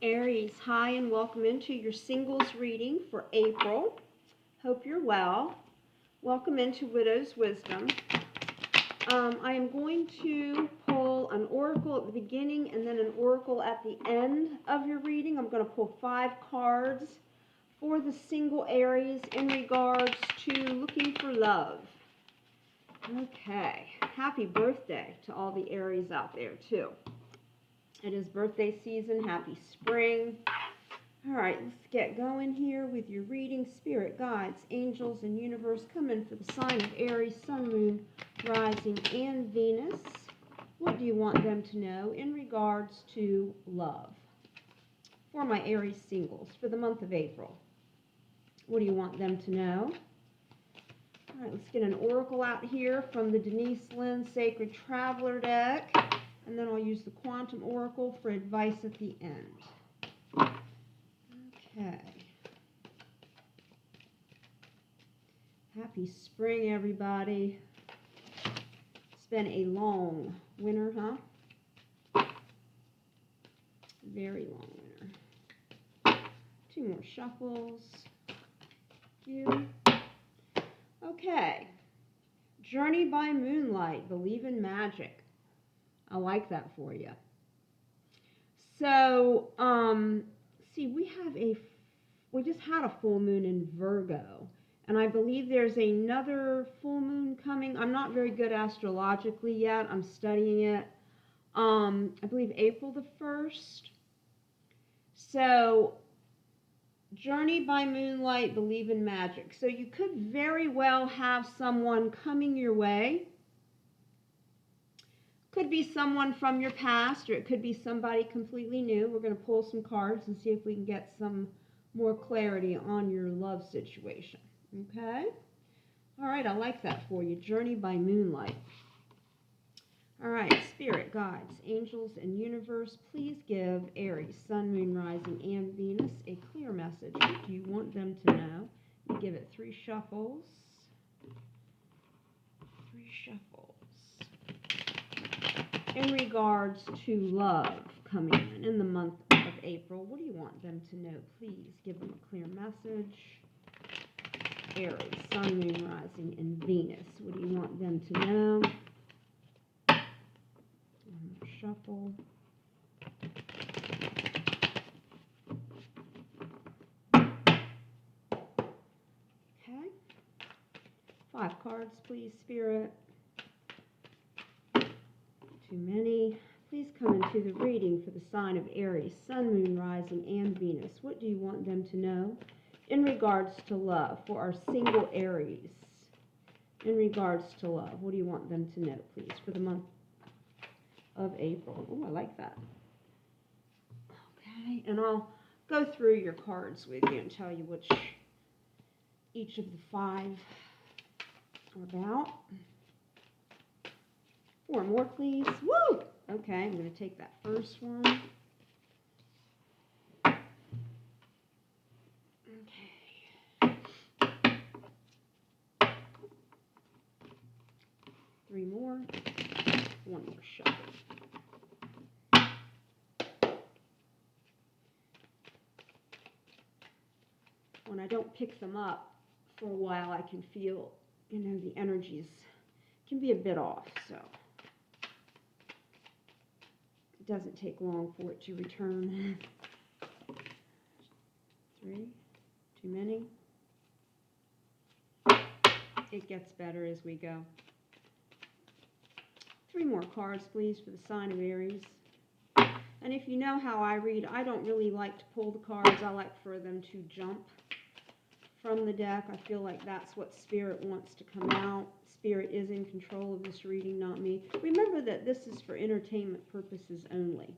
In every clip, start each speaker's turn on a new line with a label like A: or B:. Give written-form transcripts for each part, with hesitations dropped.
A: Aries, hi and welcome into your singles reading for April. Hope you're well. Welcome into Widow's Wisdom. I am going to pull an oracle at the beginning and then an oracle at the end of your reading. I'm going to pull 5 cards for the single Aries in regards to looking for love. Okay, happy birthday to all the Aries out there too. It is birthday season. Happy spring. All right, let's get going here with your reading. Spirit, guides, angels, and universe come in for the sign of Aries, Sun, Moon, Rising, and Venus. What do you want them to know in regards to love? For my Aries singles for the month of April, what do you want them to know? All right, let's get an oracle out here from the Denise Lynn Sacred Traveler deck. And then I'll use the Quantum Oracle for advice at the end. Okay. Happy spring, everybody. It's been a long winter, huh? Very long winter. 2 more shuffles. Thank you. Okay. Journey by moonlight. Believe in magic. I like that for you. So, see, we just had a full moon in Virgo, and I believe there's another full moon coming. I'm not very good astrologically yet. I'm studying it. I believe April the 1st. So, journey by moonlight, believe in magic. So you could very well have someone coming your way. Could be someone from your past, or it could be somebody completely new. We're going to pull some cards and see if we can get some more clarity on your love situation. Okay? All right, I like that for you. Journey by moonlight. All right, spirit, guides, angels, and universe, please give Aries, Sun, Moon, Rising, and Venus a clear message. What do you want them to know? You give it 3 shuffles. 3 shuffles. In regards to love coming in the month of April, what do you want them to know? Please give them a clear message. Aries, Sun, Moon, Rising, and Venus. What do you want them to know? One more shuffle. Okay. 5 cards, please, Spirit. Too many. Please come into the reading for the sign of Aries, Sun, Moon, Rising, and Venus. What do you want them to know in regards to love for our single Aries? In regards to love, what do you want them to know, please, for the month of April? Oh, I like that. Okay, and I'll go through your cards with you and tell you which each of the 5 are about. 4 more, please. Woo! Okay, I'm going to take that first one. Okay. 3 more. 1 more shuffle. When I don't pick them up for a while, I can feel, the energies can be a bit off, so it doesn't take long for it to return. 3, too many. It gets better as we go. 3 more cards, please, for the sign of Aries. And if you know how I read, I don't really like to pull the cards. I like for them to jump from the deck. I feel like that's what Spirit wants to come out. Spirit is in control of this reading, not me. Remember that this is for entertainment purposes only.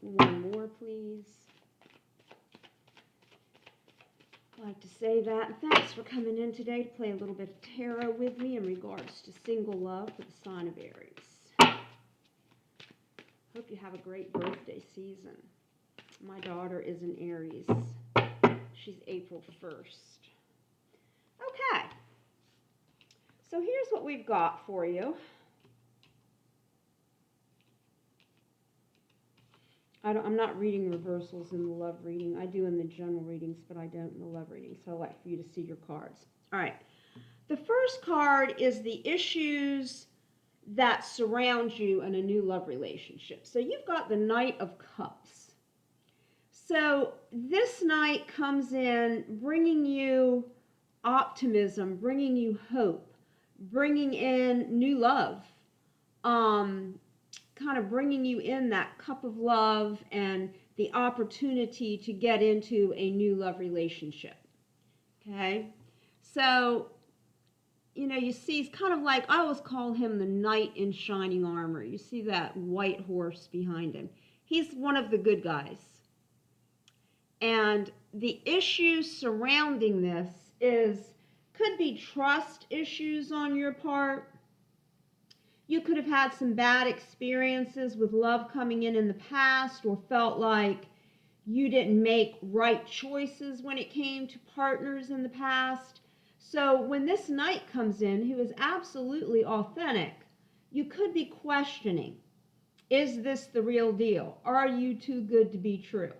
A: 1 more, please. I'd like to say that. Thanks for coming in today to play a little bit of tarot with me in regards to single love for the sign of Aries. Hope you have a great birthday season. My daughter is an Aries. She's April 1st. Okay. So here's what we've got for you. I'm not reading reversals in the love reading. I do in the general readings, but I don't in the love reading. So I'd like for you to see your cards. All right. The first card is the issues that surround you in a new love relationship. So you've got the Knight of Cups. So this knight comes in bringing you optimism, bringing you hope, bringing in new love, kind of bringing you in that cup of love and the opportunity to get into a new love relationship. Okay? So, you see, it's kind of like, I always call him the knight in shining armor. You see that white horse behind him. He's one of the good guys. And the issues surrounding this could be trust issues on your part. You could have had some bad experiences with love coming in the past, or felt like you didn't make right choices when it came to partners in the past. So when this knight comes in, who is absolutely authentic, you could be questioning, is this the real deal? Are you too good to be true?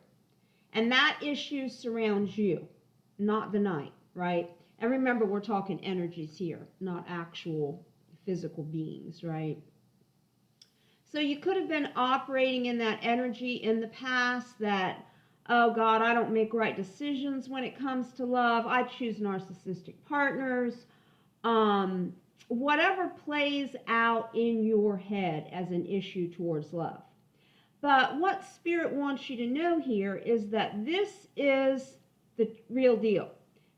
A: And that issue surrounds you, not the knight, right? And remember, we're talking energies here, not actual physical beings, right? So you could have been operating in that energy in the past that, oh God, I don't make right decisions when it comes to love. I choose narcissistic partners. Whatever plays out in your head as an issue towards love. But what Spirit wants you to know here is that this is the real deal.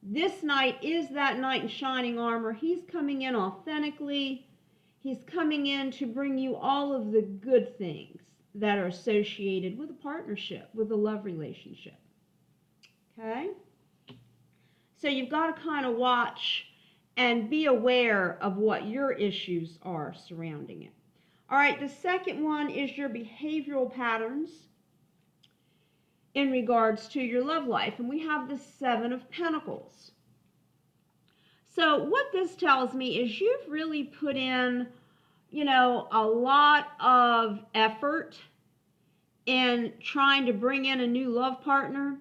A: This knight is that knight in shining armor. He's coming in authentically. He's coming in to bring you all of the good things that are associated with a partnership, with a love relationship. Okay? So you've got to kind of watch and be aware of what your issues are surrounding it. All right, the second one is your behavioral patterns in regards to your love life. And we have the Seven of Pentacles. So what this tells me is you've really put in, a lot of effort in trying to bring in a new love partner.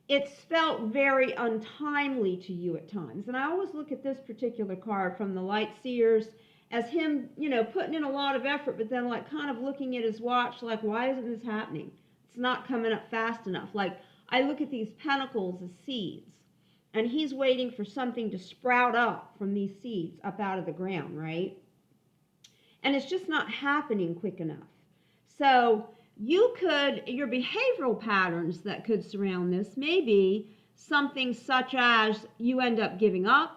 A: It's felt very untimely to you at times. And I always look at this particular card from the Light Seers as him, putting in a lot of effort, but then like kind of looking at his watch like, why isn't this happening? It's not coming up fast enough. Like, I look at these pentacles as seeds, and he's waiting for something to sprout up from these seeds up out of the ground, right? And it's just not happening quick enough. So your behavioral patterns that could surround this may be something such as you end up giving up.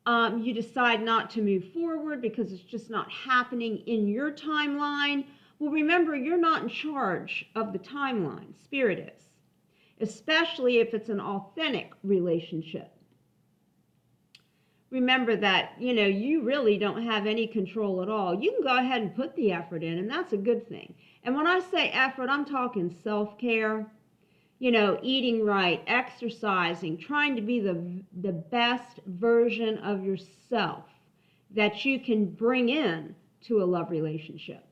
A: You decide not to move forward because it's just not happening in your timeline. Well, remember, you're not in charge of the timeline. Spirit is, especially if it's an authentic relationship. Remember that, you really don't have any control at all. You can go ahead and put the effort in, and that's a good thing. And when I say effort, I'm talking self-care, eating right, exercising, trying to be the best version of yourself that you can bring in to a love relationship.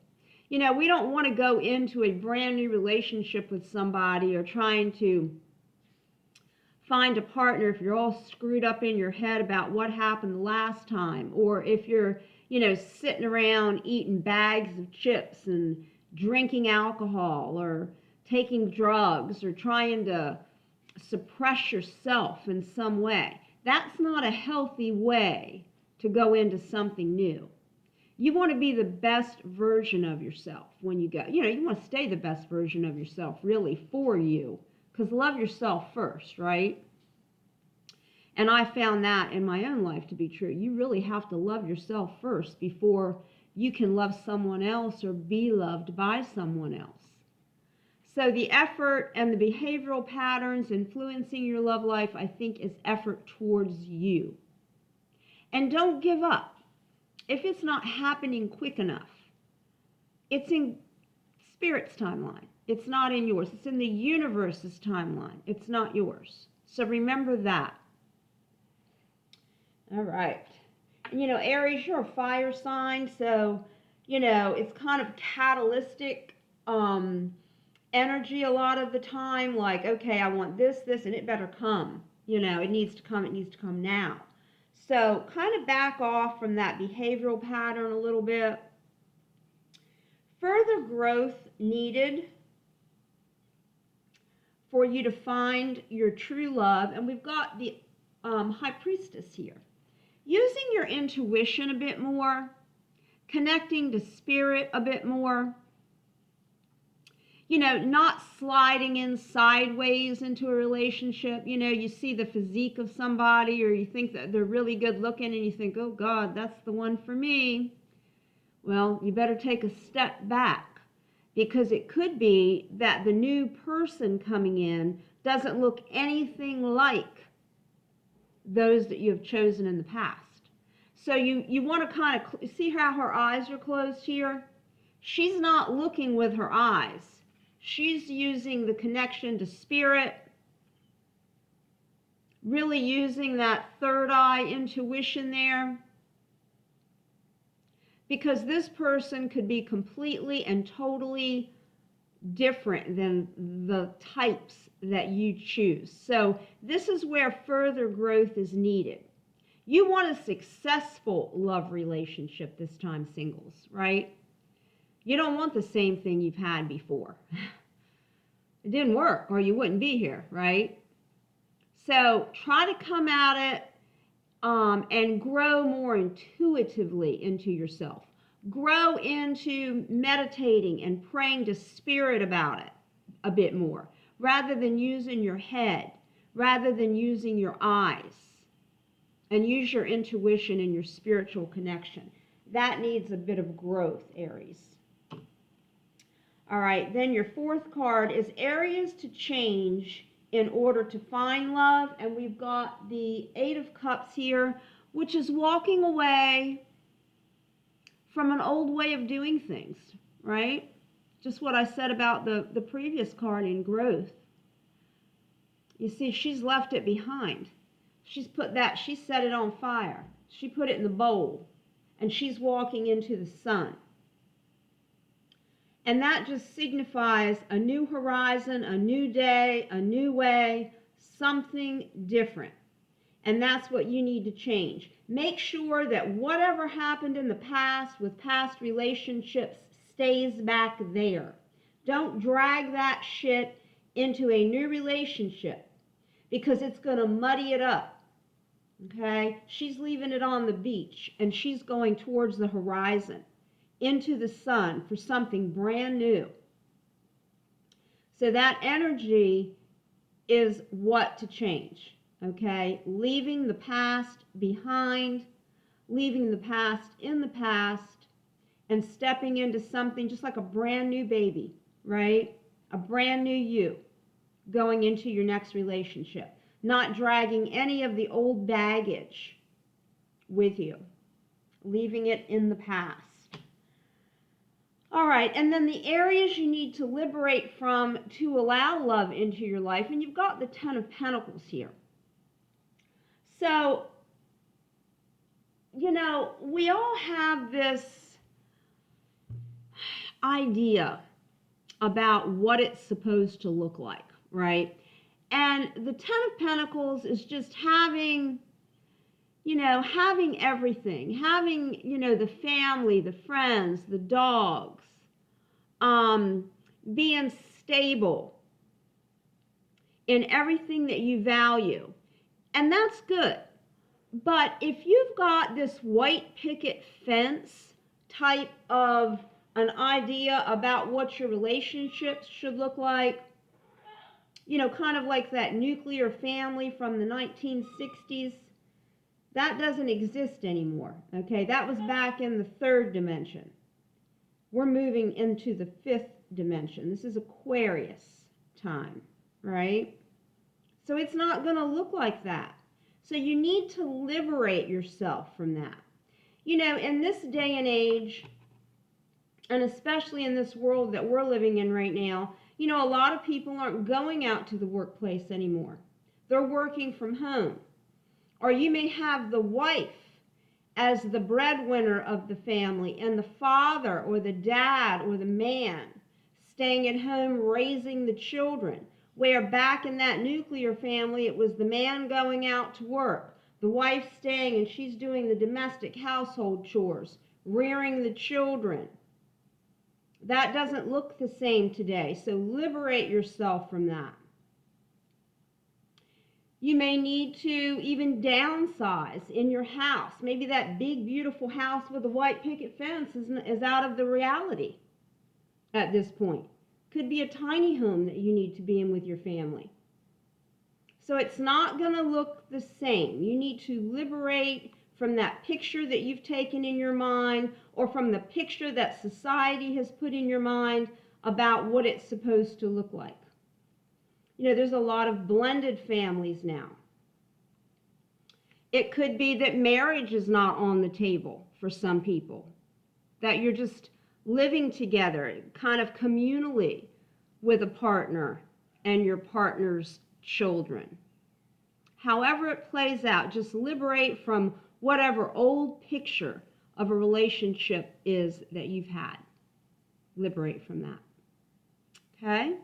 A: We don't want to go into a brand new relationship with somebody or trying to find a partner if you're all screwed up in your head about what happened last time, or if you're, sitting around eating bags of chips and drinking alcohol or taking drugs or trying to suppress yourself in some way. That's not a healthy way to go into something new. You want to be the best version of yourself when you go. You want to stay the best version of yourself, really, for you. Because love yourself first, right? And I found that in my own life to be true. You really have to love yourself first before you can love someone else or be loved by someone else. So the effort and the behavioral patterns influencing your love life, I think, is effort towards you. And don't give up. If it's not happening quick enough, it's in Spirit's timeline. It's not in yours. It's in the universe's timeline. It's not yours. So remember that. All right. And, Aries, you're a fire sign, so, it's kind of catalytic energy a lot of the time, like, okay, I want this, and it better come. It needs to come now. So kind of back off from that behavioral pattern a little bit. Further growth needed for you to find your true love. And we've got the High Priestess here. Using your intuition a bit more, connecting to spirit a bit more, not sliding in sideways into a relationship. You see the physique of somebody, or you think that they're really good looking and you think, oh God, that's the one for me. Well, you better take a step back, because it could be that the new person coming in doesn't look anything like those that you have chosen in the past. So you want to kind of see how her eyes are closed here. She's not looking with her eyes. She's using the connection to spirit, really using that third eye intuition there. Because this person could be completely and totally different than the types that you choose. So this is where further growth is needed. You want a successful love relationship this time, singles, right? You don't want the same thing you've had before. It didn't work, or you wouldn't be here, right? So try to come at it and grow more intuitively into yourself. Grow into meditating and praying to spirit about it a bit more, rather than using your head, rather than using your eyes. And use your intuition and your spiritual connection. That needs a bit of growth, Aries. All right, then your fourth card is areas to change in order to find love. And we've got the Eight of Cups here, which is walking away from an old way of doing things, right? Just what I said about the previous card in growth. You see, she's left it behind. She set it on fire. She put it in the bowl, and she's walking into the sun. And that just signifies a new horizon, a new day, a new way, something different. And that's what you need to change. Make sure that whatever happened in the past with past relationships stays back there. Don't drag that shit into a new relationship, because it's going to muddy it up. Okay, she's leaving it on the beach, and she's going towards the horizon, into the sun, for something brand new. So that energy is what to change, okay? Leaving the past behind, leaving the past in the past, and stepping into something just like a brand new baby, right? A brand new you going into your next relationship. Not dragging any of the old baggage with you, leaving it in the past. All right, and then the areas you need to liberate from to allow love into your life, and you've got the Ten of Pentacles here. So, we all have this idea about what it's supposed to look like, right? And the Ten of Pentacles is just having everything, having, the family, the friends, the dogs, being stable in everything that you value. And that's good. But if you've got this white picket fence type of an idea about what your relationships should look like, kind of like that nuclear family from the 1960s, that doesn't exist anymore, okay? That was back in the third dimension. We're moving into the fifth dimension. This is Aquarius time, right? So it's not going to look like that. So you need to liberate yourself from that. In this day and age, and especially in this world that we're living in right now, a lot of people aren't going out to the workplace anymore. They're working from home. Or you may have the wife as the breadwinner of the family, and the father or the dad or the man staying at home raising the children, where back in that nuclear family, it was the man going out to work, the wife staying, and she's doing the domestic household chores, rearing the children. That doesn't look the same today, so liberate yourself from that. You may need to even downsize in your house. Maybe that big, beautiful house with a white picket fence is out of the reality at this point. Could be a tiny home that you need to be in with your family. So it's not going to look the same. You need to liberate from that picture that you've taken in your mind, or from the picture that society has put in your mind about what it's supposed to look like. You know, there's a lot of blended families now. It could be that marriage is not on the table for some people, that you're just living together kind of communally with a partner and your partner's children. However it plays out, just liberate from whatever old picture of a relationship is that you've had. Liberate from that. Okay?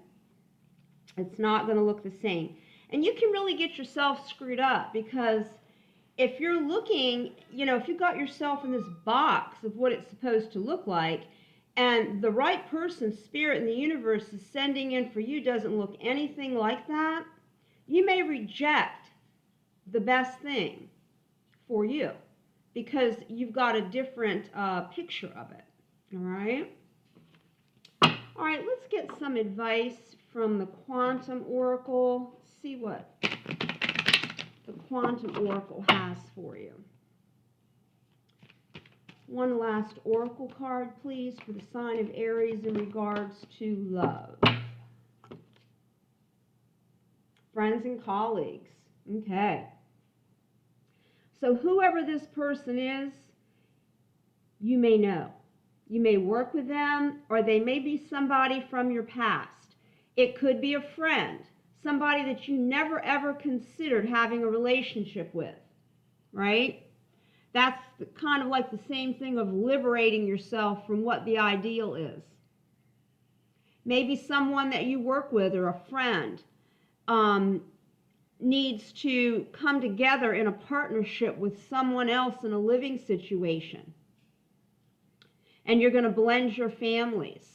A: It's not going to look the same. And you can really get yourself screwed up, because if you're looking, you know, if you got yourself in this box of what it's supposed to look like, and the right person, spirit in the universe is sending in for you doesn't look anything like that, you may reject the best thing for you because you've got a different picture of it. All right? All right, let's get some advice from the Quantum Oracle. See what the Quantum Oracle has for you. One last Oracle card, please, for the sign of Aries in regards to love. Friends and colleagues. Okay. So whoever this person is, you may know. You may work with them, or they may be somebody from your past. It could be a friend, somebody that you never ever considered having a relationship with, right? That's kind of like the same thing of liberating yourself from what the ideal is. Maybe someone that you work with or a friend needs to come together in a partnership with someone else in a living situation. And you're going to blend your families.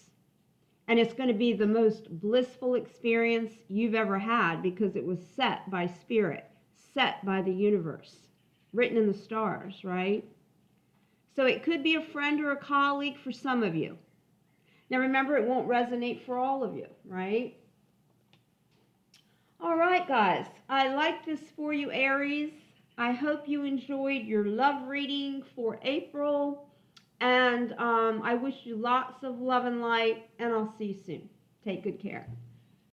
A: And it's going to be the most blissful experience you've ever had, because it was set by spirit, set by the universe, written in the stars, right? So it could be a friend or a colleague for some of you. Now remember, it won't resonate for all of you, right? All right, guys. I like this for you, Aries. I hope you enjoyed your love reading for April. And I wish you lots of love and light, and I'll see you soon. Take good care.